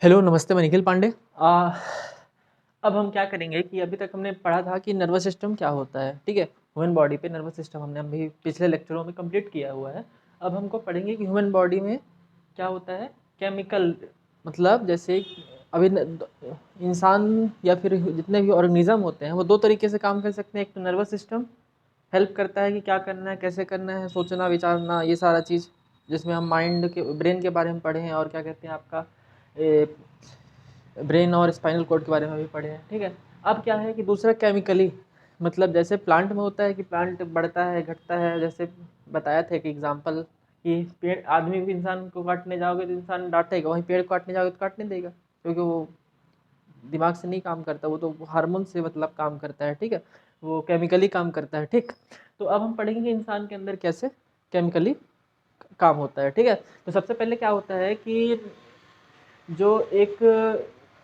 Hello, नमस्ते, मैं निखिल पांडे। अब हम क्या करेंगे कि अभी तक हमने पढ़ा था कि नर्वस सिस्टम क्या होता है, ठीक है। ह्यूमन बॉडी पे नर्वस सिस्टम हमने अभी पिछले लेक्चरों में कंप्लीट किया हुआ है। अब हमको पढ़ेंगे कि ह्यूमन बॉडी में क्या होता है। केमिकल मतलब जैसे अभी इंसान या फिर जितने भी ऑर्गेनिज्म होते हैं वो दो तरीके से काम कर सकते हैं। एक तो नर्वस सिस्टम हेल्प करता है कि क्या करना है, कैसे करना है, सोचना विचारना, ये सारा चीज़ जिसमें हम माइंड के ब्रेन के बारे में पढ़े हैं और क्या कहते हैं आपका ब्रेन और स्पाइनल कॉर्ड के बारे में भी पढ़े हैं, ठीक है। अब क्या है कि दूसरा केमिकली, मतलब जैसे प्लांट में होता है कि प्लांट बढ़ता है घटता है, जैसे बताया था एक एग्जांपल कि पेड़, आदमी भी इंसान को काटने जाओगे तो इंसान डांटेगा, वहीं पेड़ को काटने जाओगे तो काटने देगा, क्योंकि वो दिमाग से नहीं काम करता, वो तो हार्मोन से मतलब काम करता है, ठीक है। वो केमिकली काम करता है, ठीक। तो अब हम पढ़ेंगे इंसान के अंदर कैसे केमिकली काम होता है, ठीक है। तो सबसे पहले क्या होता है कि जो एक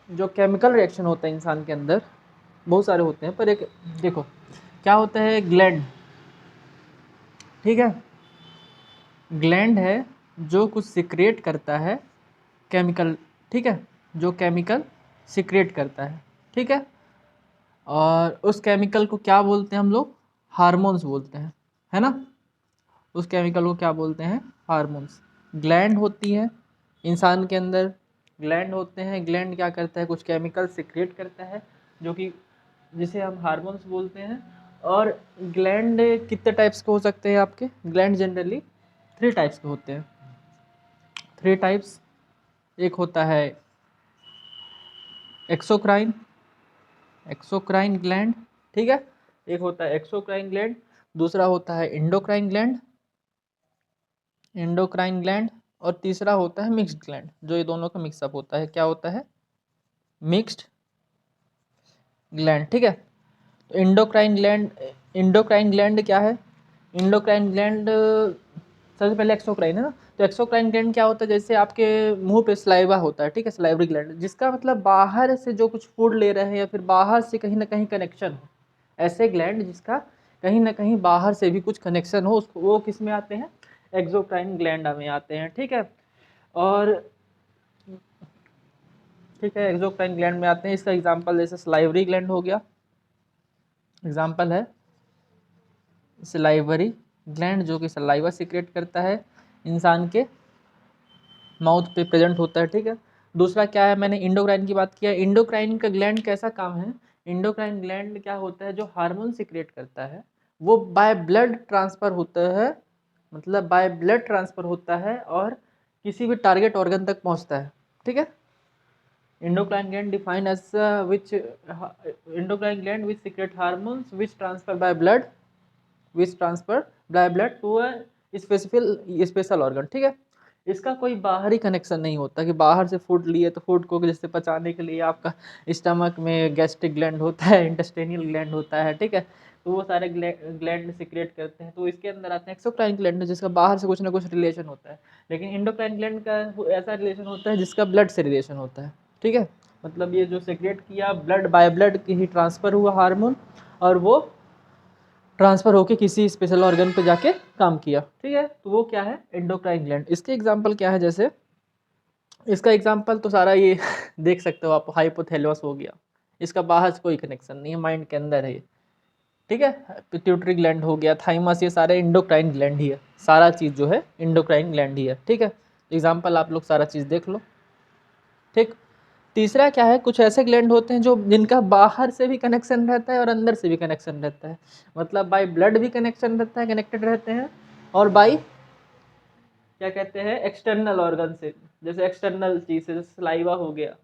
जो केमिकल रिएक्शन होता है इंसान के अंदर, बहुत सारे होते हैं, पर एक देखो क्या होता है, ग्लैंड, ठीक है। ग्लैंड है जो कुछ सिक्रेट करता है केमिकल, ठीक है, जो केमिकल सिक्रेट करता है, ठीक है। और उस केमिकल को क्या बोलते हैं हम लोग? हार्मोन्स बोलते हैं, है ना। उस केमिकल को क्या बोलते हैं? हार्मोन्स। ग्लैंड होती है इंसान के अंदर, ग्लैंड होते हैं, ग्लैंड क्या करता है, कुछ केमिकल सिक्रेट करता है जो कि जिसे हम हार्मोन्स बोलते हैं। और ग्लैंड कितने टाइप्स के हो सकते हैं आपके? ग्लैंड जनरली 3 टाइप्स के होते हैं। 3 टाइप्स, एक होता है एक्सोक्राइन, एक्सोक्राइन ग्लैंड, ठीक है। एक होता है एक्सोक्राइन ग्लैंड, दूसरा होता है इंडोक्राइन ग्लैंड, इंडोक्राइन ग्लैंड, और तीसरा होता है मिक्स्ड ग्लैंड, जो ये दोनों का मिक्सअप होता है। क्या होता है? मिक्स्ड ग्लैंड, ठीक है। तो इंडोक्राइन ग्लैंड, इंडोक्राइन ग्लैंड क्या है? इंडोक्राइन ग्लैंड सबसे पहले एक्सोक्राइन है ना। तो एक्सोक्राइन ग्लैंड क्या होता है? जैसे आपके मुंह पे सलाइवा होता है, ठीक है, सलाइवरी ग्लैंड, जिसका मतलब बाहर से जो कुछ फूड ले रहे हैं या फिर बाहर से कहीं ना कहीं कनेक्शन हो, ऐसे ग्लैंड जिसका कहीं ना कहीं बाहर से भी कुछ कनेक्शन हो, उसको वो किस में आते हैं? एक्सोक्राइन ग्लैंड में आते हैं, ठीक है। और ठीक है, एक्सोक्राइन ग्लैंड में आते हैं। इसका एग्जांपल जैसे सलाइवरी ग्लैंड हो गया, एग्जांपल है सलाइवरी ग्लैंड, जो कि सलाइवा सिक्रेट करता है, इंसान के माउथ पे प्रेजेंट होता है, ठीक है। दूसरा क्या है, मैंने इंडोक्राइन की बात किया। इंडोक्राइन का ग्लैंड कैसा काम है? इंडोक्राइन ग्लैंड क्या होता है, जो हार्मोन सिक्रेट करता है, वो बाय ब्लड ट्रांसफर होता है, मतलब बाय ब्लड ट्रांसफर होता है और किसी भी टारगेट ऑर्गन तक पहुंचता है, ठीक है। Endocrine gland defined as endocrine gland which secrete hormones which transfer by blood, which transfer by blood to a special organ, ठीक है। इसका कोई बाहरी कनेक्शन नहीं होता कि बाहर से फूड लिए तो फूड को जैसे पचाने के लिए आपका स्टमक में गैस्ट्रिक ग्लैंड होता है, इंटेस्टाइनल ग्लैंड होता है, ठीक है। तो वो सारे ग्लैंड सिक्रेट करते हैं, तो इसके अंदर आते हैं एक्सोक्राइन ग्लैंड, जिसका बाहर से कुछ ना कुछ रिलेशन होता है। लेकिन इंडोक्राइन ग्लैंड का ऐसा रिलेशन होता है जिसका ब्लड से रिलेशन होता है, ठीक है। मतलब ये जो सेक्रेट किया, ब्लड बाय ब्लड की ही ट्रांसफर हुआ हार्मोन, और वो ट्रांसफर होके किसी स्पेशल ऑर्गन पे जाके काम किया, ठीक है। तो वो क्या है? Endocrine gland. इसके एग्जांपल क्या है? जैसे इसका एग्जांपल तो सारा ये देख सकते हो आप, हाइपोथैलेमस हो गया, इसका बाहर से कोई कनेक्शन नहीं है, माइंड के अंदर है, ठीक है। पिट्यूटरी ग्लैंड हो गया, थाइमस, ये सारे इंडोक्राइन ग्लैंड ही है, सारा चीज़ जो है इंडोक्राइन ग्लैंड ही है, ठीक है। एग्जाम्पल आप लोग सारा चीज़ देख लो, ठीक। तीसरा क्या है, कुछ ऐसे ग्लैंड होते हैं जो जिनका बाहर से भी कनेक्शन रहता है और अंदर से भी कनेक्शन रहता है, मतलब बाय ब्लड भी कनेक्शन रहता है, कनेक्टेड रहते हैं, और बाय क्या कहते हैं, एक्सटर्नल ऑर्गन से, जैसे एक्सटर्नल चीज से, जैसे सलाइवा हो गया,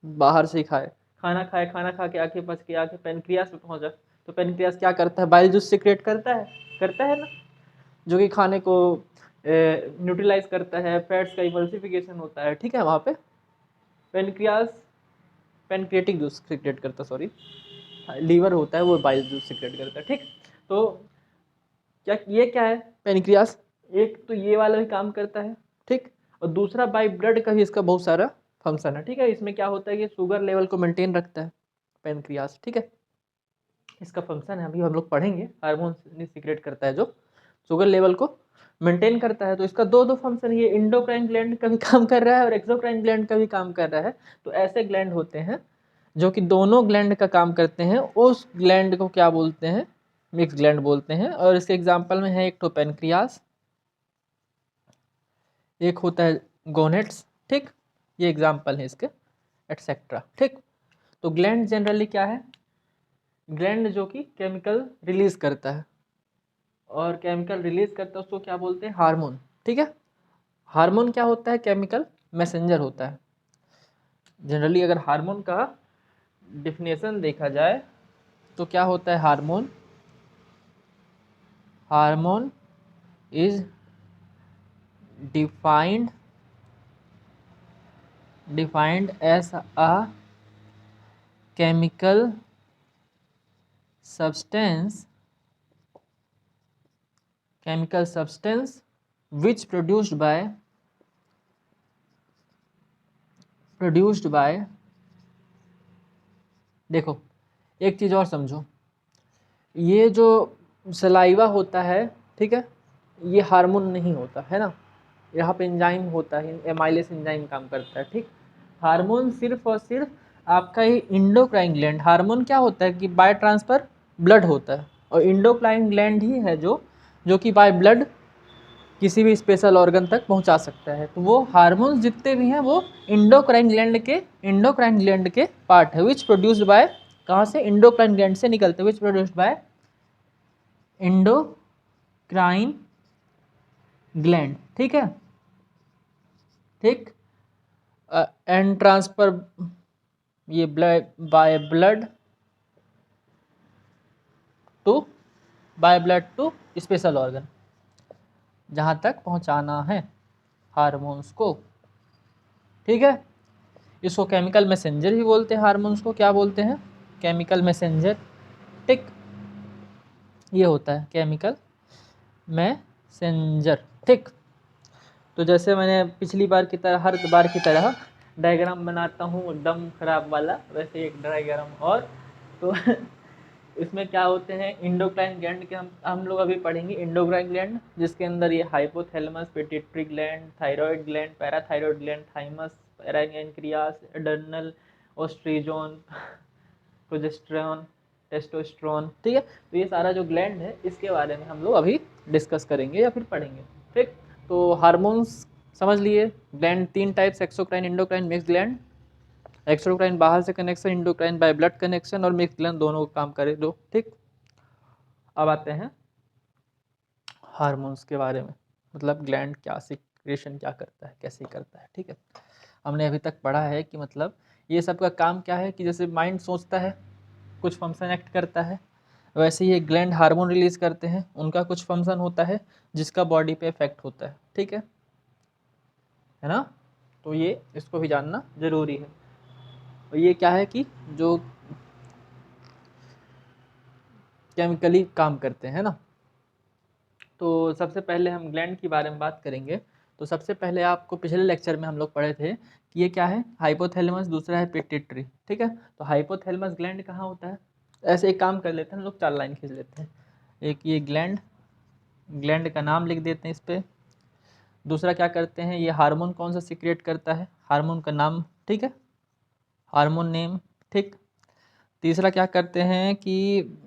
बाहर से खाए, खाना खा के आके पच के आके पेनक्रियास में पहुंचा, तो पेनक्रियास क्या करता है? बाइल जूस सिक्रेट करता है ना, जो कि खाने को न्यूट्रलाइज करता है, फैट्स का इमल्सिफिकेशन होता है, ठीक है। वहाँ पे पेनक्रियास पेनक्रियाटिक जूस सिक्रेट करता है, सॉरी, लीवर होता है वो बाइल जूस सिक्रेट करता है, ठीक। तो क्या ये क्या है? पेनक्रियास, एक तो ये वाला भी काम करता है, ठीक। और दूसरा बाय ब्लड का भी इसका बहुत सारा फंक्शन है, ठीक है। इसमें क्या होता है कि शुगर लेवल को मेंटेन रखता है पेनक्रियास, ठीक है। इसका फंक्शन है, अभी हम लोग पढ़ेंगे, हार्मोन सिक्रेट करता है जो शुगर लेवल को मेंटेन करता है। तो इसका दो दो फंक्शन, ये इंडोक्राइन ग्लैंड का भी काम कर रहा है और एक्सोक्राइन ग्लैंड का भी काम कर रहा है। तो ऐसे ग्लैंड होते हैं जो कि दोनों ग्लैंड का काम करते हैं, उस ग्लैंड को क्या बोलते हैं? मिक्स ग्लैंड बोलते हैं। और इसके एग्जाम्पल में है एक तो पेनक्रियास, एक होता है गोनेट्स, ठीक, ये एग्जाम्पल है इसके, एटसेट्रा, ठीक। तो ग्लैंड जनरली क्या है? ग्लैंड जो कि केमिकल रिलीज करता है, और केमिकल रिलीज करता है उसको क्या बोलते हैं? हार्मोन, ठीक है। हार्मोन क्या होता है? केमिकल मैसेंजर होता है। जनरली अगर हार्मोन का डिफिनेशन देखा जाए तो क्या होता है hormone? Hormone is defined as a chemical substance which produced by देखो एक चीज़ और समझो, ये जो सलाइवा होता है, ठीक है, ये हार्मोन नहीं होता है ना, यहाँ पे एंजाइम होता है, एमाइलेस एंजाइम काम करता है, ठीक। हार्मोन सिर्फ और सिर्फ आपका ही इंडोक्राइन ग्लैंड, हार्मोन क्या होता है कि बाय ट्रांसफर ब्लड होता है, और इंडोक्राइन ग्लैंड ही है जो कि बाय ब्लड किसी भी स्पेशल ऑर्गन तक पहुंचा सकता है। तो वो हार्मोन्स जितने भी हैं वो इंडोक्राइन ग्लैंड के पार्ट है, विच प्रोड्यूस्ड बाय, कहाँ से? इंडोक्राइन ग्लैंड से निकलते, which produced by endocrine gland, ठीक है, ठीक। एंड ट्रांसफर ये by blood to special organ, जहाँ तक पहुँचाना है हार्मोन्स को, ठीक है। इसको केमिकल मैसेंजर भी बोलते हैं, हार्मोन्स को क्या बोलते हैं? केमिकल मैसेंजर, ठीक, ये होता है केमिकल मैसेंजर, ठीक। तो जैसे मैंने पिछली बार की तरह, हर बार की तरह डायग्राम बनाता हूँ एकदम खराब वाला, वैसे एक डायग्राम और, तो इसमें क्या होते हैं? इंडोक्राइन ग्लैंड के हम लोग अभी पढ़ेंगे इंडोक्राइन ग्लैंड, जिसके अंदर ये hypothalamus, pituitary gland, thyroid gland, parathyroid gland, thymus, पैराएंक्रियास, एड्रेनल, ओस्ट्रोजन, प्रोजेस्टेरॉन, टेस्टोस्टेरोन, ठीक है। तो ये सारा जो ग्लैंड है इसके बारे में हम लोग अभी डिस्कस करेंगे या फिर पढ़ेंगे, ठीक। तो हार्मोन्स समझ लिए, ग्लैंड तीन types, exocrine, endocrine, mix gland. Exocrine बाहर से connection, endocrine by blood connection, और मिक्स ग्लैंड दोनों काम करे दो, ठीक। अब आते हैं हार्मोन्स के बारे में, मतलब ग्लैंड क्या सिक्रेशन क्या करता है, कैसे करता है, ठीक है। हमने अभी तक पढ़ा है कि मतलब ये सब का काम क्या है कि जैसे माइंड सोचता है, कुछ फंक्शन एक्ट करता है, वैसे ये ग्लैंड हार्मोन रिलीज करते हैं, उनका कुछ फंक्शन होता है जिसका बॉडी पे इफेक्ट होता है, ठीक है ना। तो ये इसको भी जानना जरूरी है। और ये क्या है कि जो केमिकली काम करते हैं ना। तो सबसे पहले हम ग्लैंड के बारे में बात करेंगे। तो सबसे पहले आपको पिछले लेक्चर में हम लोग पढ़े थे कि ये क्या है? हाइपोथैलेमस, दूसरा है पिट्यूटरी, ठीक है। तो हाइपोथैलेमस ग्लैंड कहाँ होता है? ऐसे एक काम कर लेते हैं हम लोग, 4 लाइन खींच लेते हैं। एक ये ग्लैंड का नाम लिख देते हैं इस पर। दूसरा क्या करते हैं, ये हार्मोन कौन सा सीक्रेट करता है, हार्मोन का नाम, ठीक है, हार्मोन नेम, ठीक। तीसरा क्या करते हैं कि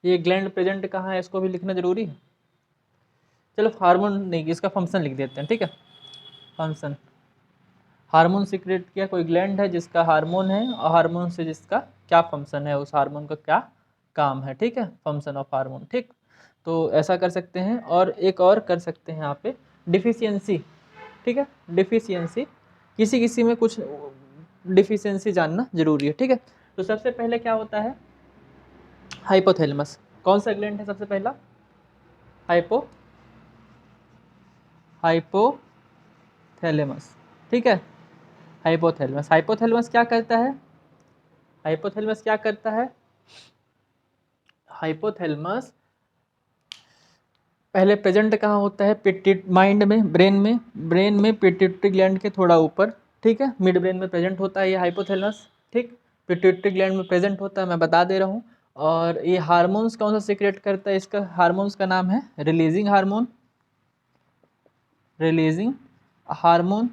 ये ग्लैंड प्रेजेंट कहाँ है, इसको भी लिखना जरूरी है। चलो हार्मोन नहीं, इसका फंक्शन लिख देते हैं, ठीक है। फंक्शन, हार्मोन सीक्रेट किया, कोई ग्लैंड है जिसका हार्मोन है, और हार्मोन से जिसका क्या फंक्शन है, उस हार्मोन का क्या काम है, ठीक है, फंक्शन ऑफ हार्मोन, ठीक। तो ऐसा कर सकते हैं। और एक और कर सकते हैं यहाँ पे, डिफिशियंसी, ठीक है, डिफिशियंसी, किसी किसी में कुछ डिफिशियंसी जानना जरूरी है, ठीक है। तो सबसे पहले क्या होता है, हाइपोथैलेमस, कौन सा ग्लैंड है सबसे पहला? हाइपोथैलेमस, ठीक है, हाइपोथैलेमस। हाइपोथैलेमस क्या करता है? हाइपोथैलेमस क्या करता है? हाइपोथैलेमस पहले प्रेजेंट कहाँ होता है? माइंड में, ब्रेन में पिट्यूटरी ग्लैंड के थोड़ा ऊपर, ठीक है, मिड ब्रेन में प्रेजेंट होता है ये हाइपोथैलेमस, ठीक। पिट्यूटरी ग्लैंड में प्रेजेंट होता है, मैं बता दे रहा हूँ। और ये हार्मोन्स कौन सा सीक्रेट करता है? इसका हार्मोन्स का नाम है रिलीजिंग हार्मोन, रिलीजिंग हार्मोन,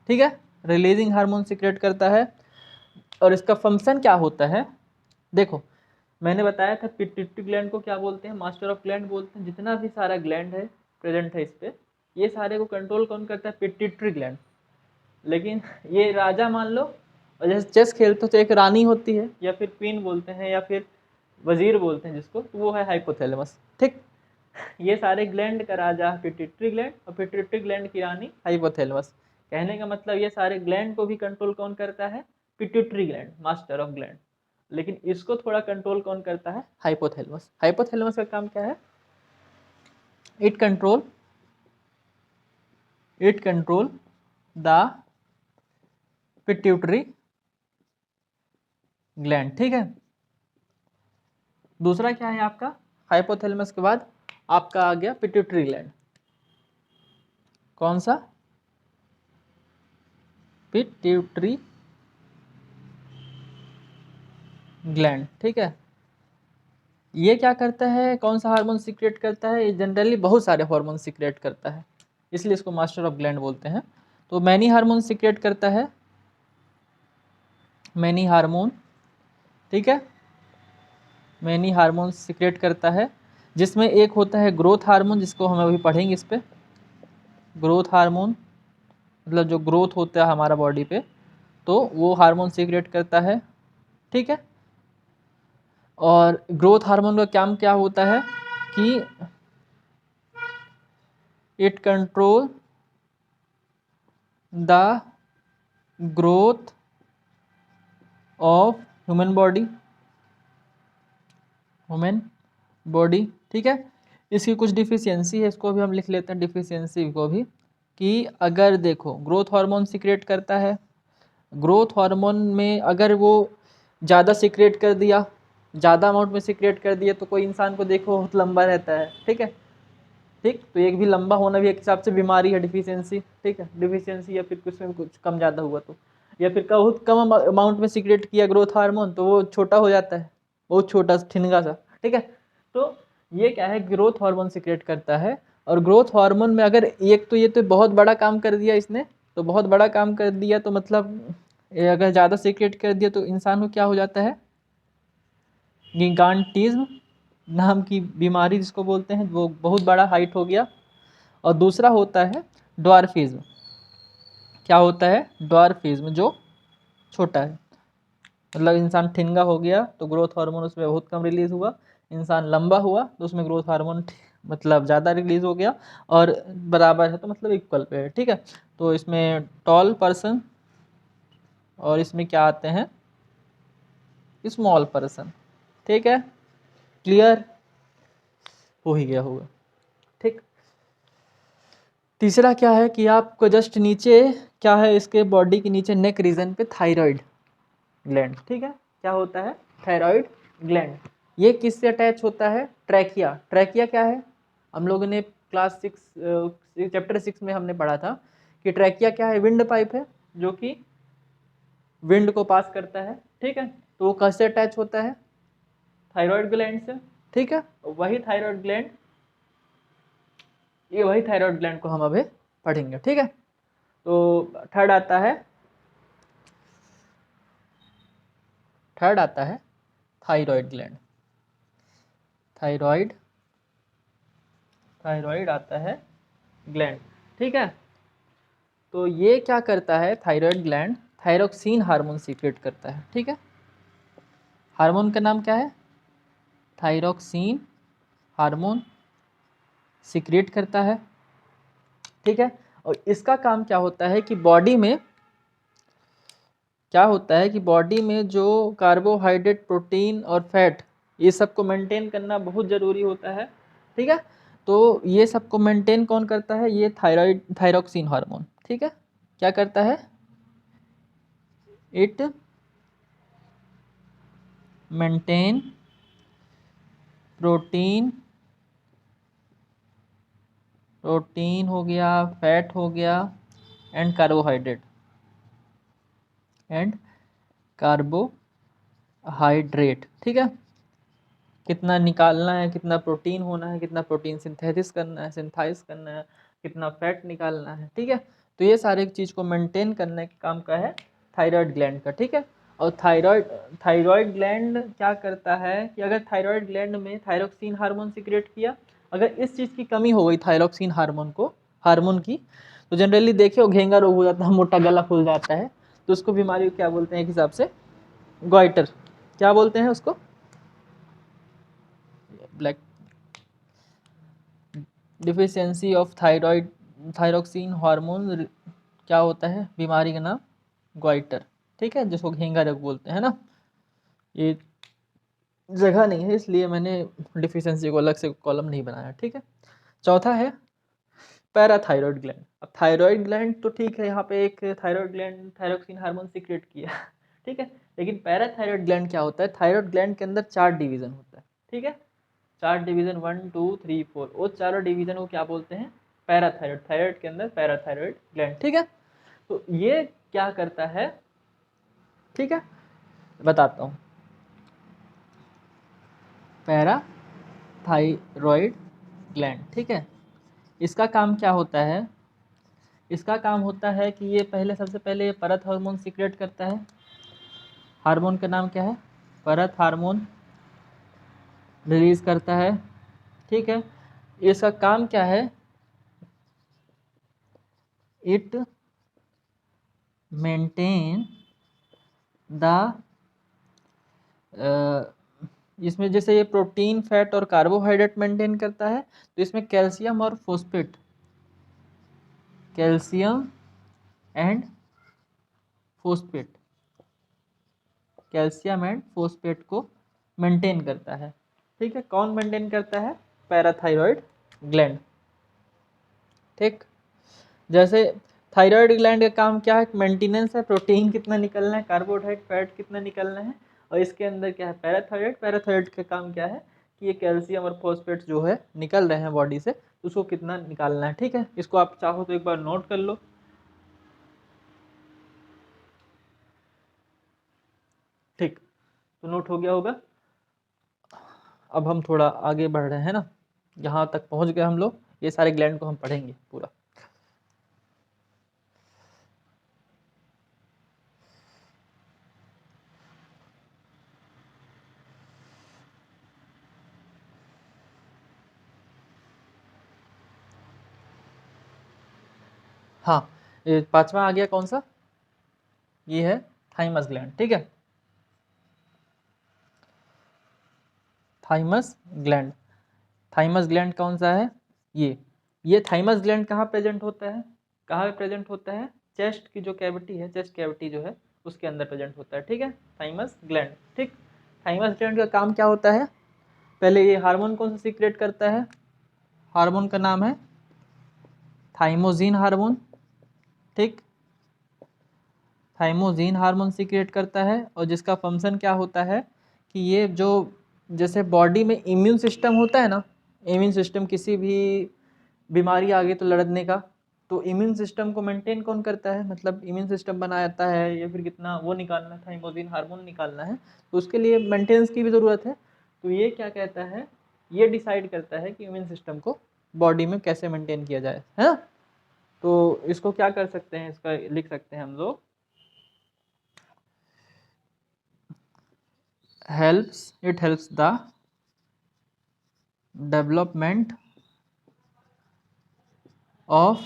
ठीक है, रिलीजिंग हार्मोन सीक्रेट करता है। और इसका फंक्शन क्या होता है, देखो मैंने बताया था पिट्यूटरी ग्लैंड को क्या बोलते हैं, मास्टर ऑफ ग्लैंड बोलते हैं। जितना भी सारा ग्लैंड है प्रेजेंट है इस पे, ये सारे को कंट्रोल कौन करता है, पिट्यूटरी ग्लैंड। लेकिन ये राजा मान लो, और जैसे चेस खेलते हो तो एक रानी होती है, या फिर क्वीन बोलते हैं, या फिर वजीर बोलते हैं जिसको, तो वो है हाइपोथैलेमस, ठीक। ये सारे ग्लैंड का राजा पिट्यूटरी ग्लैंड, और पिट्यूटरी ग्लैंड की रानी हाइपोथैलेमस। कहने का मतलब ये सारे ग्लैंड को भी कंट्रोल कौन करता है, pituitary gland, master of gland. लेकिन इसको थोड़ा कंट्रोल कौन करता है, हाइपोथैलेमस। हाइपोथैलेमस का काम क्या है, it control the pituitary gland, ठीक है। दूसरा क्या है आपका, हाइपोथैलेमस के बाद आपका आ गया पिट्यूटरी ग्लैंड। कौन सा, पिट्यूटरी ग्लैंड, ठीक है। ये क्या करता है, कौन सा हार्मोन सीक्रेट करता है, ये जनरली बहुत सारे हार्मोन सीक्रेट करता है, इसलिए इसको मास्टर ऑफ ग्लैंड बोलते हैं। तो मैनी हार्मोन सीक्रेट करता है, मैनी हार्मोन, ठीक है, मैनी हार्मोन सीक्रेट करता है, जिसमें एक होता है ग्रोथ हार्मोन, जिसको हम अभी पढ़ेंगे इस पे। ग्रोथ हार्मोन मतलब जो ग्रोथ होता है हमारा बॉडी पे, तो वो हार्मोन सीक्रेट करता है, ठीक है। और ग्रोथ हार्मोन का काम क्या होता है कि it control the growth of human body, ठीक है। इसकी कुछ डिफिशियंसी है, इसको भी हम लिख लेते हैं डिफिशियंसी को भी, कि अगर देखो ग्रोथ हार्मोन सीक्रेट करता है, ग्रोथ हार्मोन में अगर वो ज़्यादा सीक्रेट कर दिया, ज़्यादा अमाउंट में सीक्रेट कर दिया, तो कोई इंसान को देखो बहुत लंबा रहता है, ठीक है, ठीक। तो एक भी लंबा होना भी एक हिसाब से बीमारी है, डिफिशियंसी, ठीक है, डिफिशियंसी, या फिर कुछ में कुछ कम ज़्यादा हुआ तो, या फिर बहुत कम अमाउंट में सीक्रेट किया ग्रोथ हार्मोन, तो वो छोटा हो जाता है, बहुत छोटा ठिनगा सा, ठीक है। तो ये क्या है, ग्रोथ हार्मोन सीक्रेट करता है। और ग्रोथ हार्मोन में अगर एक तो ये तो बहुत बड़ा काम कर दिया इसने, तो बहुत बड़ा काम कर दिया तो मतलब अगर ज़्यादा सीक्रेट कर दिया तो इंसान को क्या हो जाता है, गिगांटिज्म नाम की बीमारी जिसको बोलते हैं, वो बहुत बड़ा हाइट हो गया। और दूसरा होता है ड्वार्फिज्म। क्या होता है, ड्वार्फिज्म, जो छोटा है, मतलब इंसान ठिनगा हो गया तो ग्रोथ हार्मोन उसमें बहुत कम रिलीज हुआ, इंसान लंबा हुआ तो उसमें ग्रोथ हार्मोन मतलब ज़्यादा रिलीज हो गया, और बराबर है तो मतलब इक्वल पे है, ठीक है। तो इसमें टॉल पर्सन, और इसमें क्या आते हैं, स्मॉल पर्सन, ठीक है, क्लियर हो ही गया होगा, ठीक। तीसरा क्या है कि आपको जस्ट नीचे क्या है, इसके बॉडी के नीचे नेक रीजन पे थायराइड ग्लैंड, ठीक है। क्या होता है, थायराइड ग्लैंड। ये किससे अटैच होता है, ट्रैकिया। ट्रैकिया क्या है, हम लोगों ने क्लास 6 चैप्टर 6 में हमने पढ़ा था कि ट्रैकिया क्या है, विंड पाइप है, जो कि विंड को पास करता है, ठीक है। तो वो कैसे अटैच होता है, थायराइड ग्लैंड से, ठीक है। वही थायराइड ग्लैंड, ये वही थायराइड ग्लैंड को हम अभी पढ़ेंगे, ठीक है। तो थर्ड आता है थायराइड ग्लैंड। थायराइड थायराइड आता है ग्लैंड, ठीक है। तो ये क्या करता है, thyroid gland thyroxine hormone secrete करता है, ठीक है। हार्मोन का नाम क्या है, थायरोक्सिन हार्मोन सीक्रेट करता है, ठीक है। और इसका काम क्या होता है कि बॉडी में क्या होता है कि बॉडी में जो कार्बोहाइड्रेट, प्रोटीन और फैट, ये सब को मेंटेन करना बहुत ज़रूरी होता है, ठीक है। तो ये सब को मेंटेन कौन करता है, ये थायरोक्सिन हार्मोन, ठीक है। क्या करता है, इट मेंटेन प्रोटीन प्रोटीन हो गया, फैट हो गया, एंड कार्बोहाइड्रेट, ठीक है। कितना निकालना है, कितना प्रोटीन होना है, कितना प्रोटीन सिंथेसिस करना है, सिंथाइज करना है, कितना फैट निकालना है, ठीक है। तो ये सारे चीज़ को मेंटेन करने के काम का है थायराइड ग्लैंड का, ठीक है। और थायराइड ग्लैंड क्या करता है कि अगर थायराइड ग्लैंड में थायरोक्सिन हार्मोन सिक्रेट किया, अगर इस चीज़ की कमी हो गई थायरोक्सिन हार्मोन की, तो जनरली देखिए वो घेंगा रोग हो जाता है, मोटा गला फूल जाता है। तो उसको बीमारी को क्या बोलते हैं एक हिसाब से, गॉइटर, क्या बोलते हैं उसको, black, deficiency of thyroxine hormone क्या होता है बीमारी का नाम, गॉइटर, ठीक है, जिसको घेंगा रोग बोलते हैं ना। ये जगह नहीं है इसलिए मैंने डिफिशियंसी को अलग से कॉलम नहीं बनाया, ठीक है। चौथा है पैराथायरॉयड ग्लैंड। अब थायराइड ग्लैंड तो ठीक है, यहाँ पे एक thyroid gland thyroxine hormone secrete किया ठीक है, लेकिन पैराथायरॉयड ग्लैंड क्या होता है, थायराइड ग्लैंड के अंदर 4 डिवीजन होता है, ठीक है, 4 डिवीजन 1 2 3 4, वो चारों डिवीजन को क्या बोलते हैं, पैराथायरॉयड, थायराइड के अंदर पैराथायरॉयड ग्लैंड, ठीक है। तो ये क्या करता है, ठीक है, बताता हूँ। पैराथायरॉयड ग्लैंड, ठीक है, इसका काम क्या होता है, इसका काम होता है कि ये पहले सबसे पहले ये परत हार्मोन सिक्रेट करता है। हार्मोन का नाम क्या है, परत हार्मोन रिलीज करता है, ठीक है। इसका काम क्या है, इट मेंटेन द, इसमें जैसे ये प्रोटीन फैट और कार्बोहाइड्रेट मेंटेन करता है, तो इसमें कैल्शियम और phosphate, calcium and phosphate, calcium and phosphate को मेंटेन करता है, ठीक है। कौन मेंटेन करता है, पैराथायरॉयड ग्लैंड, ठीक। जैसे थायराइड ग्लैंड का काम क्या है, मेंटेनेंस है, प्रोटीन कितना निकलना है, कार्बोहाइड्रेट फैट कितना निकलना है, और इसके अंदर क्या है पैराथायरॉयड का काम क्या है कि ये कैल्शियम और फॉस्फेट जो है निकल रहे हैं बॉडी से, तो उसको कितना निकालना है, ठीक है। इसको आप चाहो तो एक बार नोट कर लो, ठीक, तो नोट हो गया होगा। अब हम थोड़ा आगे बढ़ रहे हैं ना, यहाँ तक पहुँच गए हम लोग, ये सारे ग्लैंड को हम पढ़ेंगे पूरा। हाँ, ये पांचवा आ गया कौन सा, ये है थाइमस ग्लैंड, ठीक है, थाइमस ग्लैंड। थाइमस ग्लैंड कौन सा है, ये थाइमस ग्लैंड कहाँ प्रेजेंट होता है, कहाँ प्रेजेंट होता है, चेस्ट की जो कैविटी है, चेस्ट कैविटी जो है उसके अंदर प्रेजेंट होता है, ठीक है, थाइमस ग्लैंड, ठीक। थाइमस ग्लैंड का काम क्या होता है, पहले ये हार्मोन कौन सा सीक्रेट करता है, हार्मोन का नाम है थाइमोजिन हार्मोन, ठीक, थाइमोजिन हार्मोन सीक्रेट करता है, और जिसका फंक्शन क्या होता है कि ये जो, जैसे बॉडी में इम्यून सिस्टम होता है ना, इम्यून सिस्टम किसी भी बीमारी आ गई तो लड़ने का, तो इम्यून सिस्टम को मेंटेन कौन करता है, मतलब इम्यून सिस्टम बनाता है या फिर कितना वो निकालना है, थाइमोजिन हार्मोन निकालना है, तो उसके लिए मेंटेनेंस की भी ज़रूरत है। तो ये क्या कहता है, ये डिसाइड करता है कि इम्यून सिस्टम को बॉडी में कैसे मेंटेन किया जाए, है ना। तो इसको क्या कर सकते हैं, इसका लिख सकते हैं हम लोग, it helps the development of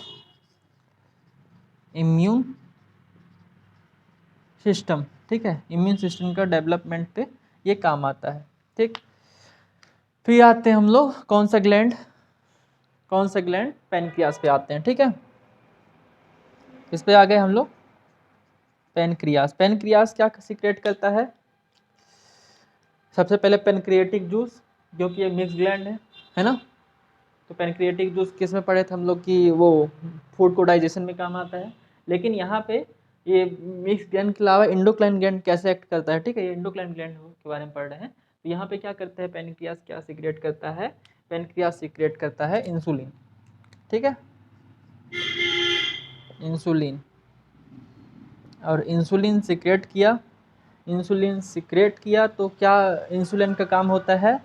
immune system, ठीक है, इम्यून सिस्टम का डेवलपमेंट पे ये काम आता है, ठीक। फिर आते हैं हम लोग कौन सा ग्लैंड, पेनक्रियास पे आते हैं, ठीक है। इस पे आ गए हम लोग, पेनक्रियास क्या सीक्रेट करता है, सबसे पहले पेनक्रिएटिक जूस, जो कि एक मिक्स ग्लैंड है ना। तो पेनक्रिएटिक जूस किस में पढ़े थे हम लोग कि वो फूड को डाइजेशन में काम आता है, लेकिन यहाँ पे ये मिक्स ग्लैंड के अलावा इंडोक्राइन ग्लैंड कैसे एक्ट करता है, ठीक है, ये इंडोक्राइन ग्लैंड के बारे में पढ़ रहे हैं। तो यहाँ पे क्या करता है, पेनक्रियास क्या सीक्रेट करता है, पेनक्रियास सीक्रेट करता है इंसुलिन, ठीक है, इंसुलिन, और इंसुलिन सीक्रेट किया तो क्या इंसुलिन का काम होता है,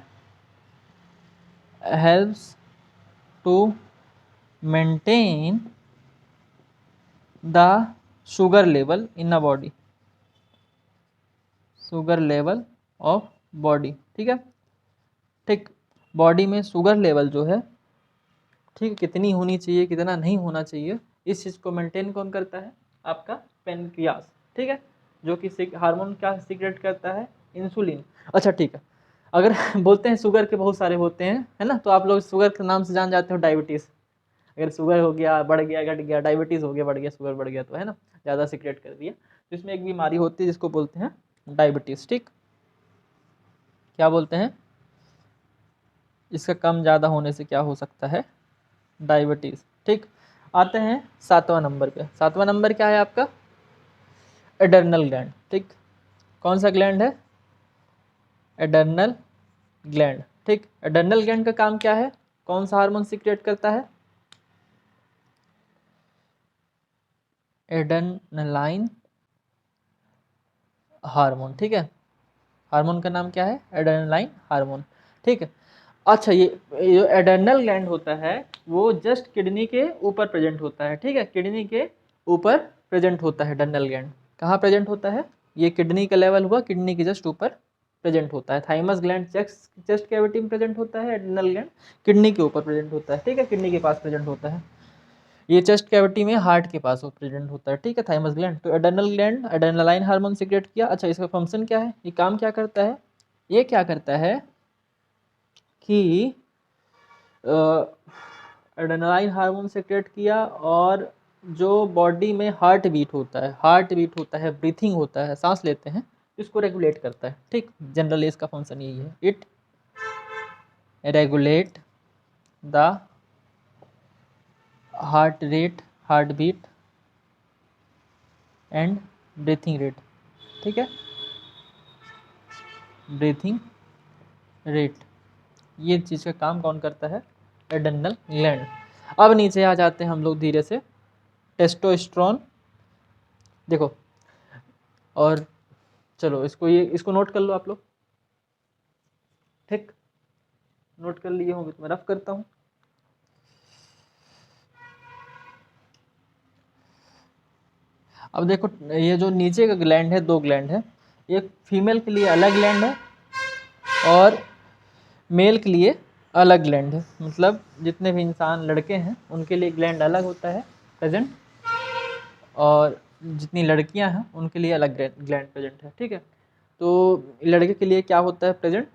helps to maintain the sugar level in a body, sugar level of body, ठीक है। ठीक, बॉडी में शुगर लेवल जो है, ठीक, कितनी होनी चाहिए कितना नहीं होना चाहिए, इस चीज़ को मेंटेन कौन करता है, आपका पेनक्रियास, ठीक है, जो कि हार्मोन क्या सीक्रेट करता है, इंसुलिन। अच्छा ठीक है, अगर बोलते हैं शुगर के बहुत सारे होते हैं, है ना, तो आप लोग शुगर के नाम से जान जाते हो डायबिटीज़। अगर शुगर हो गया, बढ़ गया, घट गया, डायबिटीज़ हो गया, बढ़ गया, शुगर बढ़ गया, तो है ना, ज़्यादा सीक्रेट कर दिया, तो इसमें एक बीमारी होती है जिसको बोलते हैं डायबिटीज़, ठीक, क्या बोलते हैं, इसका कम ज़्यादा होने से क्या हो सकता है, डायबिटीज़, ठीक। आते हैं 7वां नंबर पे। 7वां नंबर क्या है आपका, एडर्नल ग्लैंड, ठीक। कौन सा ग्लैंड है, एडर्नल ग्लैंड, ठीक। एडर्नल ग्लैंड का काम क्या है, कौन सा हार्मोन सीक्रेट करता है, एडर्नलाइन हार्मोन, ठीक है। हार्मोन का नाम क्या है, एडर्नलाइन हार्मोन, ठीक है। अच्छा, ये जो एडर्नल ग्लैंड होता है वो जस्ट किडनी के ऊपर प्रेजेंट होता है, ठीक है, किडनी के ऊपर प्रेजेंट होता है एडर्नल ग्लैंड। कहाँ प्रेजेंट होता है, ये किडनी का लेवल हुआ, किडनी के जस्ट ऊपर प्रेजेंट होता है। थाइमस ग्लैंड चेस्ट कैविटी में प्रेजेंट होता है, एडर्नल ग्लैंड किडनी के ऊपर प्रेजेंट होता है, ठीक है, किडनी के पास प्रेजेंट होता है। ये चेस्ट कैविटी में हार्ट के पास प्रेजेंट होता है, ठीक है, थाइमस ग्लैंड। तो adrenal gland adrenaline hormone secrete किया। अच्छा, इसका फंक्शन क्या है, ये काम क्या करता है, ये क्या करता है कि एड्रेनालाइन हार्मोन सीक्रेट किया, और जो बॉडी में हार्ट बीट होता है, हार्ट बीट होता है, ब्रीथिंग होता है, सांस लेते हैं, इसको रेगुलेट करता है, ठीक। जनरली इसका फंक्शन यही है, it regulate the heart rate, heart beat and breathing rate, ठीक है, ब्रीथिंग रेट, ये चीज़ का काम कौन करता है, एड्रेनल ग्लैंड। अब नीचे आ जाते हैं हम लोग धीरे से, टेस्टोस्टेरोन, देखो, और चलो इसको नोट कर लो आप लोग, ठीक, नोट कर लिए होंगे तो मैं रफ करता हूँ। अब देखो, ये जो नीचे का ग्लैंड है, दो ग्लैंड है, एक फीमेल के लिए अलग ग्लैंड है और मेल के लिए अलग ग्लैंड है, मतलब जितने भी इंसान लड़के हैं उनके लिए ग्लैंड अलग होता है प्रेजेंट, और जितनी लड़कियां हैं उनके लिए अलग ग्लैंड प्रेजेंट है, ठीक है। तो लड़के के लिए क्या होता है प्रेजेंट,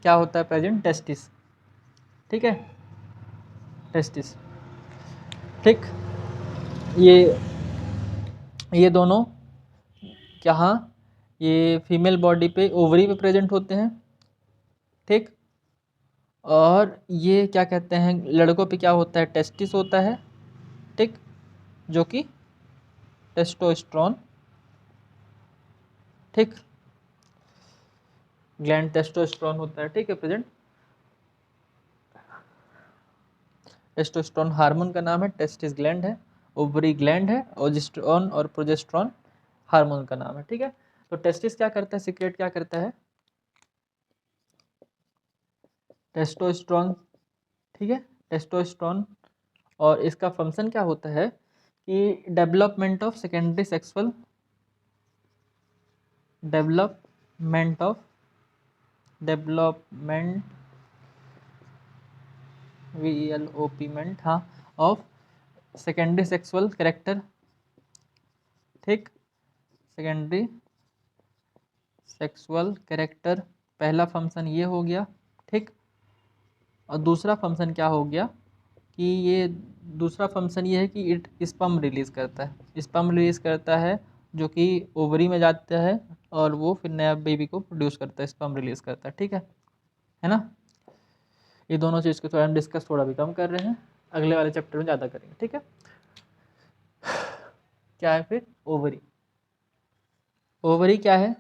क्या होता है प्रेजेंट, टेस्टिस, ठीक है, टेस्टिस, ठीक। ये ये दोनों यहाँ, ये फीमेल बॉडी पे ओवरी पे प्रेजेंट होते हैं, ठीक, और ये क्या कहते हैं, लड़कों पे क्या होता है, टेस्टिस होता है, ठीक, जो कि टेस्टोस्टेरोन, ठीक, ग्लैंड टेस्टोस्टेरोन होता है, ठीक है, प्रेजेंट। टेस्टोस्टेरोन हार्मोन का नाम है, टेस्टिस ग्लैंड है, ओवरी ग्लैंड है, ओजिस्ट्रोन और प्रोजेस्ट्रॉन हार्मोन का नाम है, ठीक है। तो टेस्टिस क्या करता है, सीक्रेट क्या करता है, टेस्टोस्टेरोन, ठीक है, टेस्टोस्टेरोन, और इसका फंक्शन क्या होता है कि development of secondary sexual, development of development VELOPमेंट, हाँ, ऑफ सेकेंडरी सेक्सुअल कैरेक्टर, ठीक, सेकेंडरी सेक्सुअल कैरेक्टर, पहला फंक्शन ये हो गया, ठीक। और दूसरा फंक्शन क्या हो गया कि ये दूसरा फंक्शन ये है कि इट स्पर्म रिलीज़ करता है, स्पर्म रिलीज़ करता है, जो कि ओवरी में जाता है और वो फिर नया बेबी को प्रोड्यूस करता है, स्पर्म रिलीज़ करता है ना। ये दोनों चीज़ को थोड़ा हम डिस्कस थोड़ा भी कम कर रहे हैं, अगले वाले चैप्टर में ज़्यादा करेंगे, ठीक है। क्या है फिर, ओवरी, ओवरी क्या है,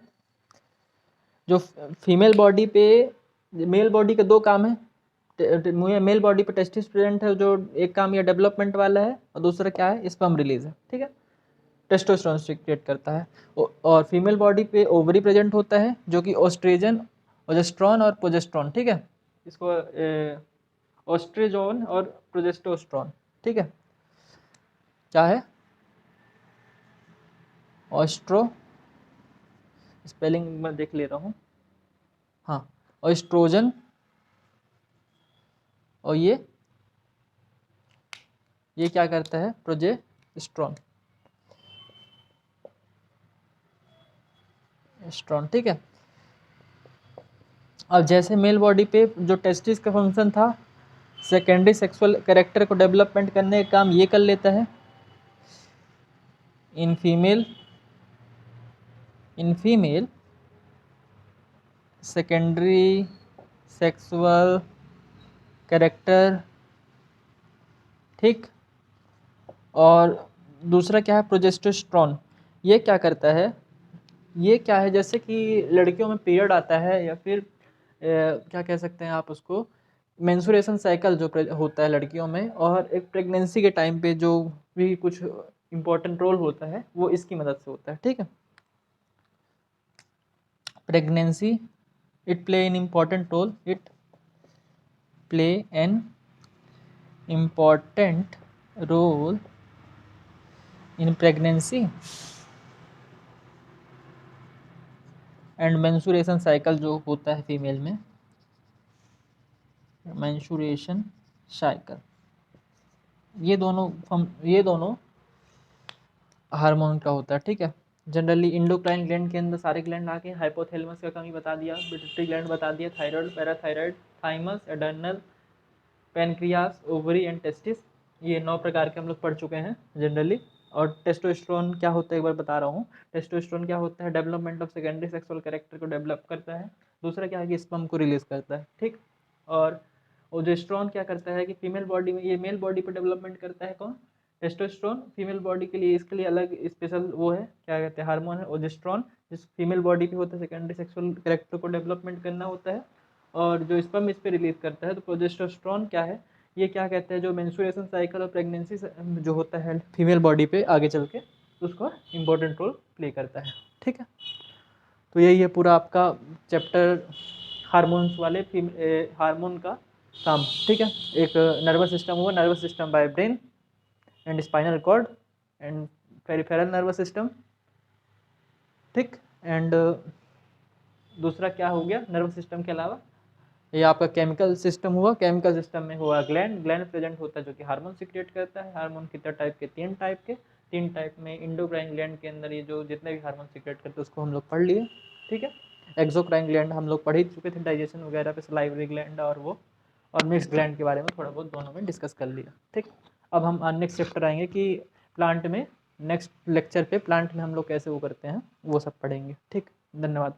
जो फीमेल बॉडी पे, मेल बॉडी के दो काम है, मेल बॉडी पे टेस्टिस प्रेजेंट है, जो एक काम ये डेवलपमेंट वाला है, और दूसरा क्या है, स्पर्म रिलीज है, ठीक है, टेस्टोस्टेरोन सीक्रेट करता है। और फीमेल बॉडी पे ओवरी प्रेजेंट होता है, जो कि ओस्ट्रोजन, ओजेस्ट्रॉन और प्रोजेस्ट्रॉन, ठीक है, इसको ऑस्ट्रेजोन और प्रोजेस्टेरोन, ठीक है। क्या है? ऑस्ट्रो, स्पेलिंग मैं देख ले रहा हूँ, हाँ, ऑस्ट्रोजन, और ये क्या करता है? प्रोजेस्टेरोन, ठीक है। अब जैसे मेल बॉडी पे जो टेस्टिस का फंक्शन था, सेकेंडरी सेक्सुअल कैरेक्टर को डेवलपमेंट करने का काम ये कर लेता है। In female secondary sexual character, ठीक। और दूसरा क्या है? प्रोजेस्टेरोन। ये क्या करता है? ये क्या है, जैसे कि लड़कियों में पीरियड आता है, या फिर क्या कह सकते हैं आप उसको, मेंस्ट्रुएशन साइकिल जो होता है लड़कियों में, और एक प्रेगनेंसी के टाइम पे जो भी कुछ इम्पोर्टेंट रोल होता है वो इसकी मदद से होता है, ठीक है। Pregnancy, it play an important role, it play an important role in pregnancy and menstruation cycle जो होता है फीमेल में, मेंस्ट्रुएशन साइकिल, ये दोनों हार्मोन का होता है, ठीक है। जनरली इंडोक्राइन ग्लैंड के अंदर सारे ग्लैंड आके, हाइपोथैलेमस का कमी बता दिया, पिट्यूटरी ग्लैंड बता दिया, thyroid, parathyroid, thymus, adrenal, pancreas, ovary and testis, ये 9 प्रकार के हम लोग पढ़ चुके हैं जनरली। और टेस्टोस्टेरोन क्या होता है एक बार बता रहा हूँ। टेस्टोस्टेरोन क्या होता है? Development of secondary sexual character को डेवलप करता है। दूसरा क्या है कि स्पर्म को रिलीज करता है, ठीक। और ओजेस्ट्रॉन क्या करता है कि फीमेल बॉडी में, ये मेल बॉडी पर डेवलपमेंट करता है कौन? टेस्टोस्टेरोन। फीमेल बॉडी के लिए, इसके लिए अलग स्पेशल वो है, क्या कहते हैं, हार्मोन है ओजेस्ट्रॉन, जिस फीमेल बॉडी पे होता है, सेकेंडरी सेक्सुअल कैरेक्टर को डेवलपमेंट करना होता है। और जो स्पर्म इस पे रिलीज करता है, तो प्रोजेस्टेरोन क्या है, ये क्या कहते हैं, जो मेंस्ट्रुएशन साइकिल और प्रेगनेंसी जो होता है फीमेल बॉडी पे आगे चल के, उसको इम्पोर्टेंट रोल प्ले करता है, ठीक है। तो यही है पूरा आपका चैप्टर हार्मोन्स वाले हार्मोन का काम, ठीक है। एक नर्वस सिस्टम हुआ, nervous system by brain and spinal cord and peripheral nervous system, ठीक। एंड दूसरा क्या हो गया नर्वस सिस्टम के अलावा, ये आपका केमिकल सिस्टम हुआ। केमिकल सिस्टम में हुआ ग्लैंड प्रेजेंट होता है जो कि हार्मोन सिक्रिएट करता है। हार्मोन कितने टाइप के? 3 टाइप में। इंडोक्राइन ग्लैंड के अंदर ये जो जितने भी हार्मोन सिक्रिएट करते हैं उसको हम लोग पढ़ लिए, ठीक है। एक्सोक्राइन ग्लैंड हम लोग पढ़ ही चुके थे डाइजेशन वगैरह पे, सलाइवरी ग्लैंड और वो, और मिक्स ग्लैंड के बारे में थोड़ा बहुत दोनों में डिस्कस कर लिया, ठीक। अब हम नेक्स्ट चैप्टर आएंगे कि प्लांट में, नेक्स्ट लेक्चर पे प्लांट में हम लोग कैसे वो करते हैं वो सब पढ़ेंगे, ठीक। धन्यवाद।